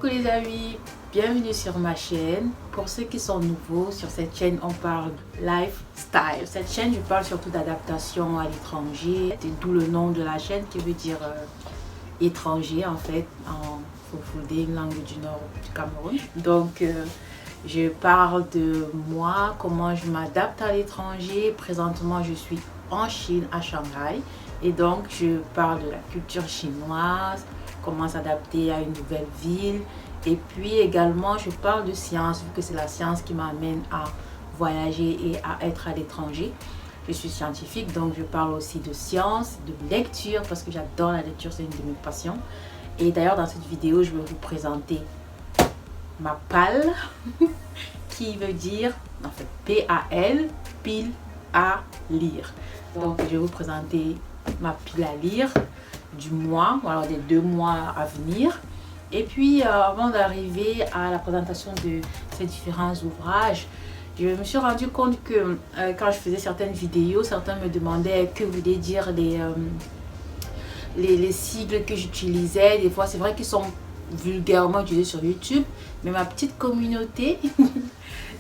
Coucou les amis, bienvenue sur ma chaîne. Pour ceux qui sont nouveaux, sur cette chaîne on parle lifestyle. Cette chaîne je parle surtout d'adaptation à l'étranger, c'est d'où le nom de la chaîne qui veut dire étranger en fait, en Fulfulde, une langue du nord du Cameroun. Donc je parle de moi, comment je m'adapte à l'étranger. Présentement je suis en Chine, à Shanghai, et donc je parle de la culture chinoise, comment s'adapter à une nouvelle ville, et puis également je parle de science vu que c'est la science qui m'amène à voyager et à être à l'étranger. Je suis scientifique, donc je parle aussi de science, de lecture parce que j'adore la lecture, c'est une de mes passions. Et d'ailleurs dans cette vidéo je vais vous présenter ma palle qui veut dire en fait P-A-L, pile à lire. Donc je vais vous présenter ma pile à lire du mois, alors des 2 mois à venir. Et puis avant d'arriver à la présentation de ces différents ouvrages, je me suis rendu compte que quand je faisais certaines vidéos, certains me demandaient que voulaient dire les sigles que j'utilisais. Des fois c'est vrai qu'ils sont vulgairement utilisés sur YouTube, mais ma petite communauté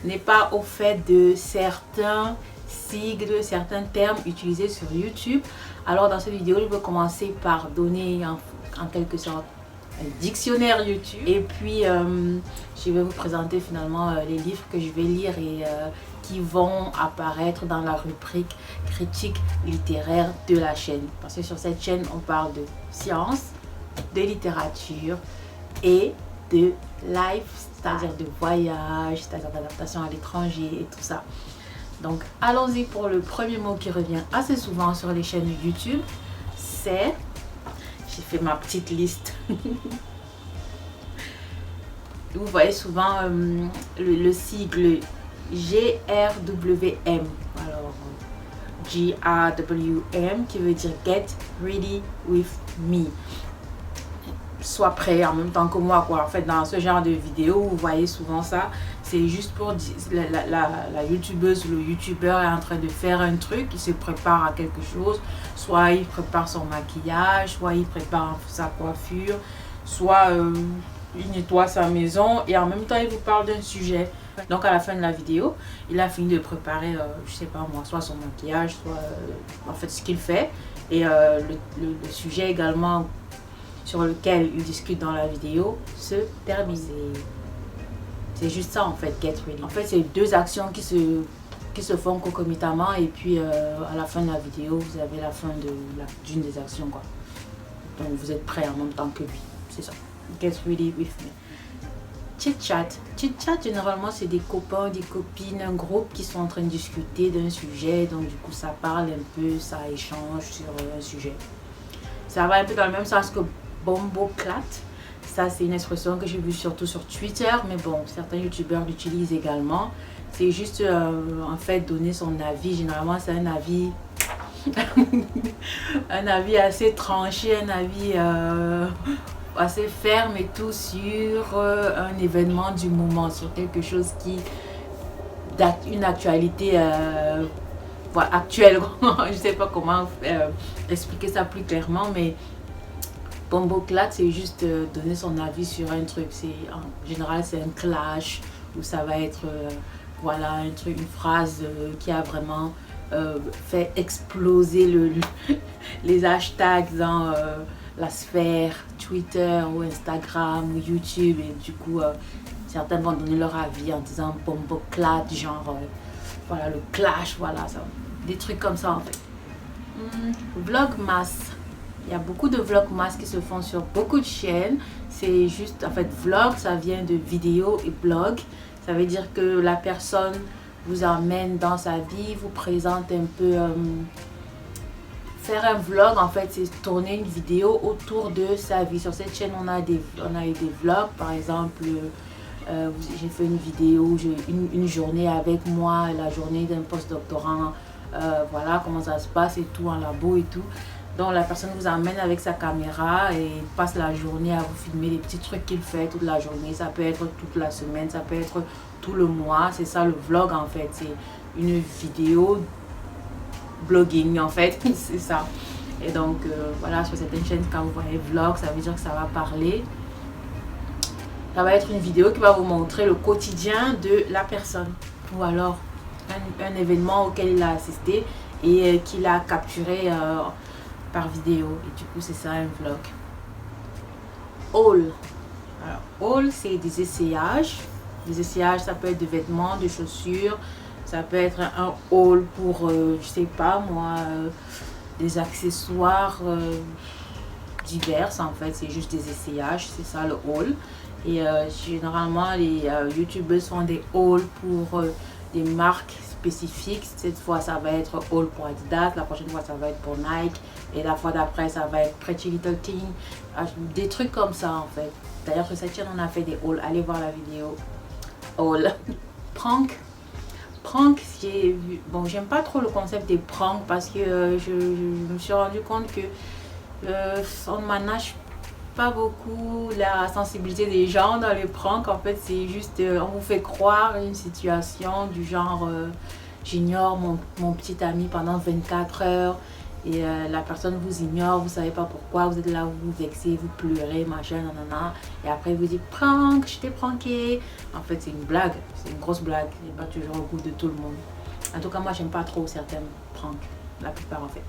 n'est pas au fait de certains sigles, certains termes utilisés sur YouTube. Alors dans cette vidéo, je vais commencer par donner en quelque sorte un dictionnaire YouTube. Et puis je vais vous présenter finalement les livres que je vais lire et qui vont apparaître dans la rubrique critique littéraire de la chaîne. Parce que sur cette chaîne, on parle de science, de littérature et de lifestyle, c'est-à-dire de voyage, c'est-à-dire d'adaptation à l'étranger et tout ça. Donc allons-y pour le premier mot qui revient assez souvent sur les chaînes YouTube, c'est, j'ai fait ma petite liste. Vous voyez souvent le sigle GRWM, alors GRWM qui veut dire Get Ready With Me. Sois prêt en même temps que moi quoi. En fait dans ce genre de vidéo vous voyez souvent ça, c'est juste pour dire la youtubeuse ou le youtubeur est en train de faire un truc, il se prépare à quelque chose, soit il prépare son maquillage, soit il prépare sa coiffure, soit il nettoie sa maison et en même temps il vous parle d'un sujet. Donc à la fin de la vidéo il a fini de préparer je sais pas moi, soit son maquillage, soit en fait ce qu'il fait, et le sujet également sur lequel il discute dans la vidéo se termine. C'est juste ça en fait, get ready. En fait c'est 2 actions qui se font concomitamment, et puis à la fin de la vidéo vous avez la fin d'une des actions quoi. Donc vous êtes prêt en même temps que lui, c'est ça. Get ready with me. Chit chat. Chit chat généralement c'est des copains, des copines, un groupe qui sont en train de discuter d'un sujet, donc du coup ça parle un peu, ça échange sur un sujet. Ça va un peu dans le même sens que bomboclat. Ça c'est une expression que j'ai vue surtout sur Twitter, mais bon certains youtubeurs l'utilisent également. C'est juste en fait donner son avis. Généralement c'est un avis un avis assez tranché, un avis assez ferme et tout sur un événement du moment, sur quelque chose qui date, une actualité voilà, actuelle. Je sais pas comment expliquer ça plus clairement, mais bomboclat c'est juste donner son avis sur un truc. En général c'est un clash où ça va être voilà un truc, une phrase qui a vraiment fait exploser les hashtags dans la sphère Twitter ou Instagram ou YouTube, et du coup certains vont donner leur avis en disant bomboclat, genre voilà le clash, voilà ça, des trucs comme ça en fait. Vlogmas. Il y a beaucoup de vlogmas qui se font sur beaucoup de chaînes. C'est juste, en fait, vlog, ça vient de vidéo, et blog, ça veut dire que la personne vous emmène dans sa vie, vous présente un peu. Faire un vlog, en fait, c'est tourner une vidéo autour de sa vie. Sur cette chaîne, on a eu des vlogs, par exemple. J'ai fait une vidéo, une journée avec moi, la journée d'un postdoctorant. Voilà comment ça se passe et tout, en labo et tout. Donc la personne vous emmène avec sa caméra et passe la journée à vous filmer les petits trucs qu'il fait toute la journée. Ça peut être toute la semaine, ça peut être tout le mois. C'est ça le vlog en fait. C'est une vidéo blogging en fait. C'est ça. Et donc voilà, sur certaines chaînes quand vous voyez vlog, ça veut dire que ça va parler Ça va être une vidéo qui va vous montrer le quotidien de la personne. Ou alors un événement auquel il a assisté et qu'il a capturé par vidéo. Et du coup, c'est ça un vlog. Haul. Alors, haul, c'est des essayages. Des essayages, ça peut être de vêtements, de chaussures. Ça peut être un haul pour, je sais pas moi, des accessoires divers. En fait, c'est juste des essayages. C'est ça le haul. Et généralement, les youtubeurs font des hauls pour des marques spécifiques. Cette fois, ça va être haul pour Adidas. La prochaine fois, ça va être pour Nike. Et la fois d'après, ça va être Pretty Little Thing. Des trucs comme ça, en fait. D'ailleurs, sur cette chaîne, on a fait des hauls. Allez voir la vidéo. Haul. Prank. Prank, bon, j'aime pas trop le concept des pranks parce que je me suis rendu compte que on ne manage pas beaucoup la sensibilité des gens dans les pranks. En fait, c'est juste on vous fait croire une situation du genre j'ignore mon petit ami pendant 24 heures et la personne vous ignore, vous savez pas pourquoi, vous êtes là, vous vous vexez, vous pleurez, machin, nanana, et après vous dites prank, je t'ai pranké. En fait, c'est une blague, c'est une grosse blague, et pas toujours au goût de tout le monde. En tout cas, moi j'aime pas trop certains pranks, la plupart en fait.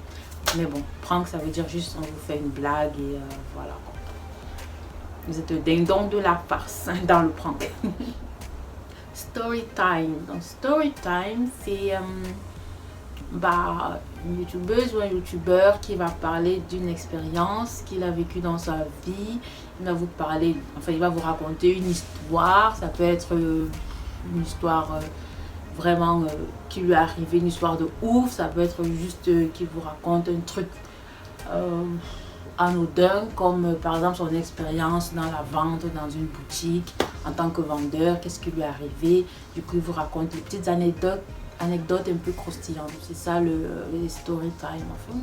Mais bon, prank, ça veut dire juste on vous fait une blague et voilà. Vous êtes le ding-dong de la farce dans le prank. Story time. Donc, story time, c'est une youtubeuse ou un youtubeur qui va parler d'une expérience qu'il a vécue dans sa vie. Il va vous parler, enfin, il va vous raconter une histoire. Ça peut être une histoire vraiment qui lui est arrivée, une histoire de ouf. Ça peut être juste qu'il vous raconte un truc anodin, comme par exemple son expérience dans la vente dans une boutique en tant que vendeur, qu'est-ce qui lui est arrivé. Du coup, il vous raconte des petites anecdotes un peu croustillantes. C'est ça le story time. Enfin,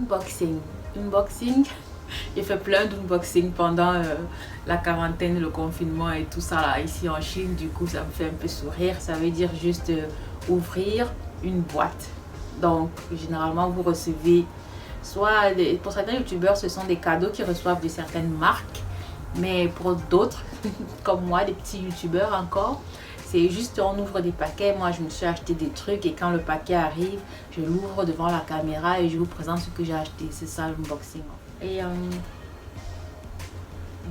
unboxing. J'ai fait plein d'unboxing pendant la quarantaine, le confinement et tout ça là, ici en Chine. Du coup, ça me fait un peu sourire. Ça veut dire juste ouvrir une boîte. Donc, généralement, vous recevez soit pour certains youtubeurs, ce sont des cadeaux qu'ils reçoivent de certaines marques, mais pour d'autres, comme moi, des petits youtubeurs encore, c'est juste on ouvre des paquets. Moi, je me suis acheté des trucs et quand le paquet arrive, je l'ouvre devant la caméra et je vous présente ce que j'ai acheté. C'est ça l'unboxing. Et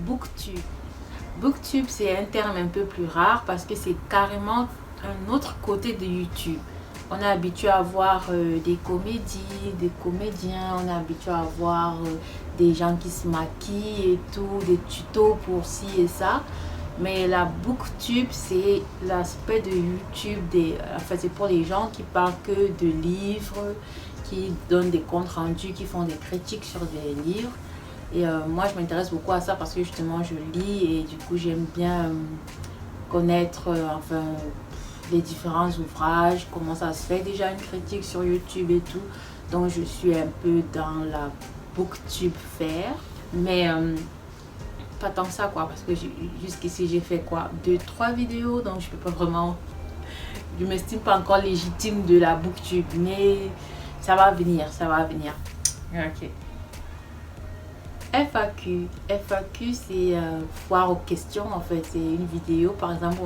booktube. Booktube, c'est un terme un peu plus rare parce que c'est carrément un autre côté de YouTube. On est habitué à voir des comédies, des comédiens, on est habitué à voir des gens qui se maquillent et tout, des tutos pour ci et ça. Mais la booktube, c'est l'aspect de YouTube, enfin, c'est pour les gens qui parlent que de livres, qui donnent des comptes rendus, qui font des critiques sur des livres. Et moi, je m'intéresse beaucoup à ça parce que justement, je lis et du coup, j'aime bien connaître, enfin, les différents ouvrages, comment ça se fait déjà une critique sur YouTube et tout. Donc je suis un peu dans la booktube faire, mais pas tant que ça quoi, parce que jusqu'ici j'ai fait quoi, 2-3 vidéos, donc je peux pas vraiment, je m'estime pas encore légitime de la booktube, mais ça va venir, ça va venir. Ok. FAQ. FAQ, c'est foire aux questions en fait. C'est une vidéo, par exemple,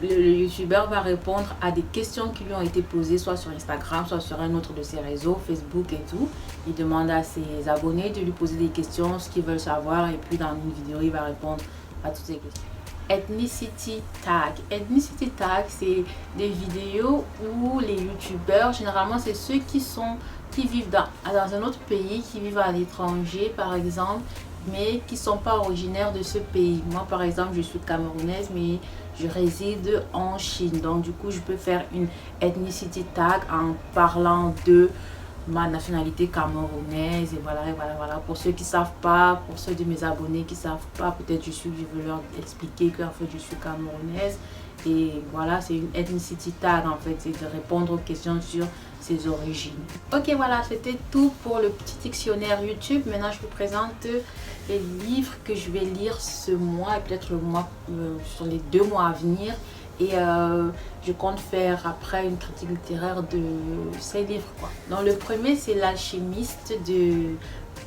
le youtubeur va répondre à des questions qui lui ont été posées soit sur Instagram, soit sur un autre de ses réseaux, Facebook et tout. Il demande à ses abonnés de lui poser des questions, ce qu'ils veulent savoir, et puis dans une vidéo, il va répondre à toutes ces questions. Ethnicity tag. Ethnicity tag, c'est des vidéos où les youtubeurs, généralement, c'est ceux qui vivent dans un autre pays, qui vivent à l'étranger, par exemple, mais qui ne sont pas originaires de ce pays. Moi, par exemple, je suis camerounaise, mais je réside en Chine. Donc, du coup, je peux faire une ethnicity tag en parlant de ma nationalité camerounaise. Et voilà. Pour ceux qui ne savent pas, pour ceux de mes abonnés qui ne savent pas, peut-être je veux leur expliquer qu'en fait, je suis camerounaise. Et voilà, c'est une ethnicity tag en fait, c'est de répondre aux questions sur ses origines. Ok, voilà, c'était tout pour le petit dictionnaire YouTube. Maintenant, je vous présente les livres que je vais lire ce mois et peut-être le mois, sur les 2 mois à venir. Et je compte faire après une critique littéraire de ces livres quoi. Donc le premier, c'est L'Alchimiste de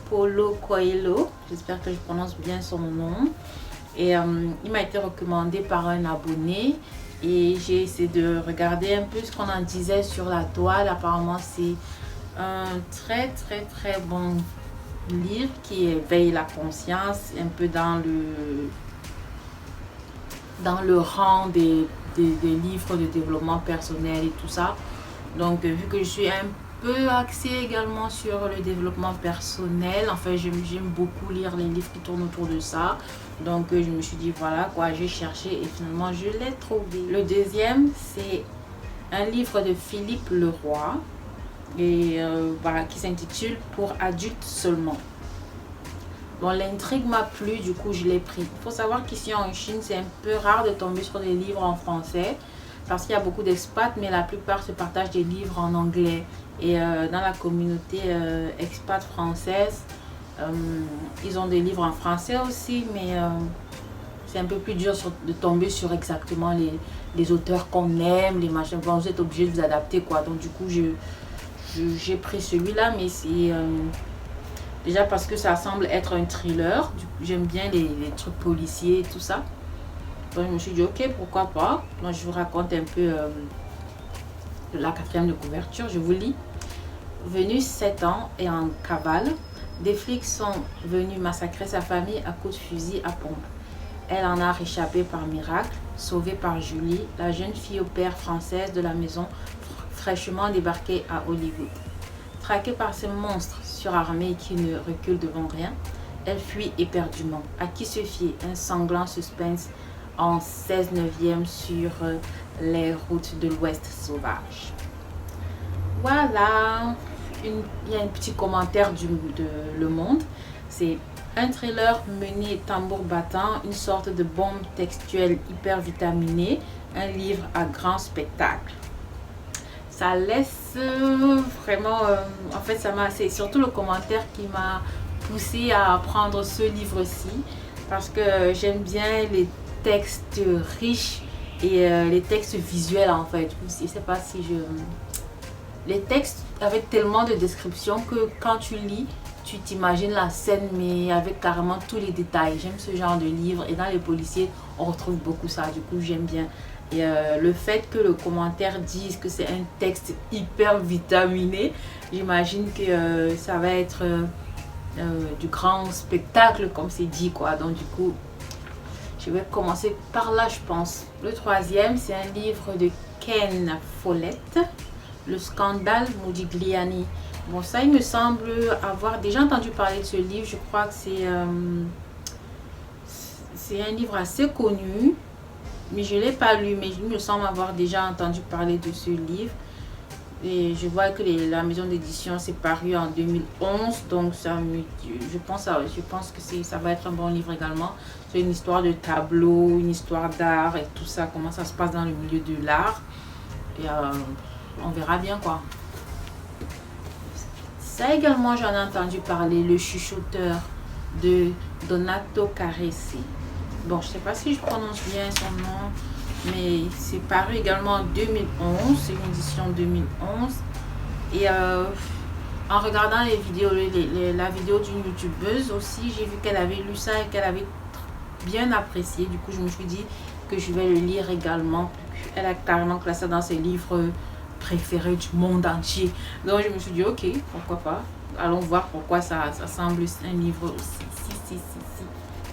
Paulo Coelho. J'espère que je prononce bien son nom. Et il m'a été recommandé par un abonné. Et j'ai essayé de regarder un peu ce qu'on en disait sur la toile. Apparemment, c'est un très bon livre qui éveille la conscience, un peu dans le rang des livres de développement personnel et tout ça. Donc vu que je suis un peu axée également sur le développement personnel, enfin j'aime beaucoup lire les livres qui tournent autour de ça. Donc je me suis dit voilà quoi, j'ai cherché et finalement je l'ai trouvé. Le deuxième, c'est un livre de Philippe Leroy et voilà, qui s'intitule Pour adultes seulement. Bon, l'intrigue m'a plu, du coup je l'ai pris. Il faut savoir qu'ici en Chine, c'est un peu rare de tomber sur des livres en français parce qu'il y a beaucoup d'expats, mais la plupart se partagent des livres en anglais. Et dans la communauté expat française, ils ont des livres en français aussi, mais c'est un peu plus dur de tomber sur exactement les auteurs qu'on aime, les machins. Bon, vous êtes obligé de vous adapter quoi. Donc du coup, j'ai pris celui-là, mais c'est déjà parce que ça semble être un thriller. J'aime bien les trucs policiers et tout ça. Donc je me suis dit ok, pourquoi pas. Donc je vous raconte un peu la quatrième de couverture. Je vous lis. Venue 7 ans et en cavale, des flics sont venus massacrer sa famille à coups de fusil à pompe. Elle en a réchappé par miracle, sauvée par Julie, la jeune fille au père française de la maison fraîchement débarquée à Hollywood. Traquée par ces monstres surarmés qui ne reculent devant rien, elle fuit éperdument. À qui se fier? Un sanglant suspense en 16/9 sur les routes de l'Ouest sauvage. Voilà, il y a un petit commentaire de Le Monde. C'est un thriller mené tambour battant, une sorte de bombe textuelle hyper vitaminée, un livre à grand spectacle. Ça laisse vraiment, en fait c'est surtout le commentaire qui m'a poussé à prendre ce livre-ci parce que j'aime bien les textes riches et les textes visuels en fait. Je ne sais pas si les textes avec tellement de descriptions que quand tu lis, tu t'imagines la scène mais avec carrément tous les détails. J'aime ce genre de livre et dans les policiers, on retrouve beaucoup ça. Du coup, j'aime bien. Et le fait que le commentaire dise que c'est un texte hyper vitaminé, j'imagine que ça va être du grand spectacle comme c'est dit quoi. Donc du coup, je vais commencer par là je pense. Le troisième, c'est un livre de Ken Follett, Le scandale Modigliani. Bon, ça il me semble avoir déjà entendu parler de ce livre. Je crois que c'est un livre assez connu. Mais je ne l'ai pas lu, mais il me semble avoir déjà entendu parler de ce livre. Et je vois que la maison d'édition s'est parue en 2011. Donc je pense que ça va être un bon livre également. C'est une histoire de tableau, une histoire d'art et tout ça. Comment ça se passe dans le milieu de l'art. Et on verra bien quoi. Ça également, j'en ai entendu parler. Le chuchoteur de Donato Caresse. Bon, je ne sais pas si je prononce bien son nom, mais c'est paru également en 2011. C'est une édition 2011. Et en regardant les vidéos, la vidéo d'une youtubeuse aussi, j'ai vu qu'elle avait lu ça et qu'elle avait bien apprécié. Du coup, je me suis dit que je vais le lire également. Elle a carrément classé ça dans ses livres préférés du monde entier. Donc, je me suis dit, ok, pourquoi pas. Allons voir pourquoi ça semble un livre aussi si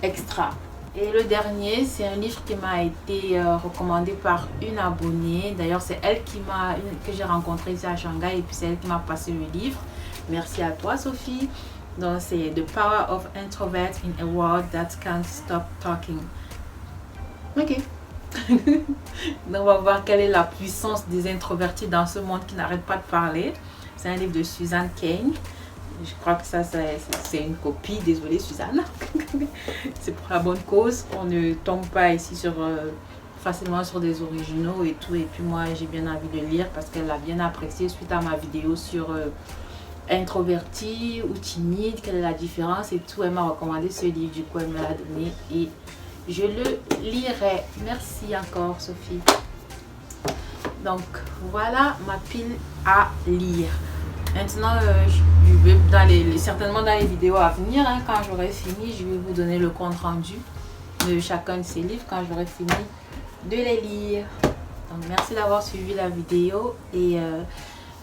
extra. Et le dernier, c'est un livre qui m'a été recommandé par une abonnée. D'ailleurs, c'est elle que j'ai rencontrée ici à Shanghai et puis c'est elle qui m'a passé le livre. Merci à toi, Sophie. Donc, c'est The Power of Introvert in a World That Can't Stop Talking. Ok. Donc, on va voir quelle est la puissance des introvertis dans ce monde qui n'arrête pas de parler. C'est un livre de Suzanne Cain. Je crois que ça c'est une copie. Désolée Suzanne. C'est pour la bonne cause. On ne tombe pas ici facilement sur des originaux et tout. Et puis moi j'ai bien envie de lire parce qu'elle l'a bien apprécié suite à ma vidéo sur introverti ou timide. Quelle est la différence et tout. Elle m'a recommandé ce livre. Du coup elle me l'a donné et je le lirai. Merci encore Sophie. Donc voilà ma pile à lire. Maintenant, je vais certainement dans les vidéos à venir, hein, quand j'aurai fini, je vais vous donner le compte rendu de chacun de ces livres quand j'aurai fini de les lire. Donc merci d'avoir suivi la vidéo et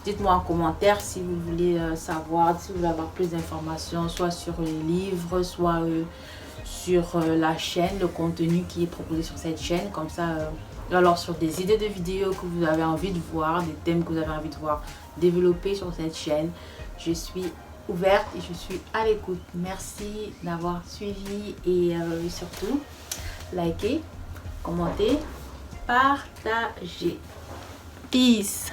dites-moi en commentaire si vous voulez savoir, si vous voulez avoir plus d'informations, soit sur les livres, soit sur la chaîne, le contenu qui est proposé sur cette chaîne. Comme ça, alors sur des idées de vidéos que vous avez envie de voir, des thèmes que vous avez envie de voir développés sur cette chaîne. Je suis ouverte et je suis à l'écoute. Merci d'avoir suivi et surtout, likez, commentez, partagez. Peace!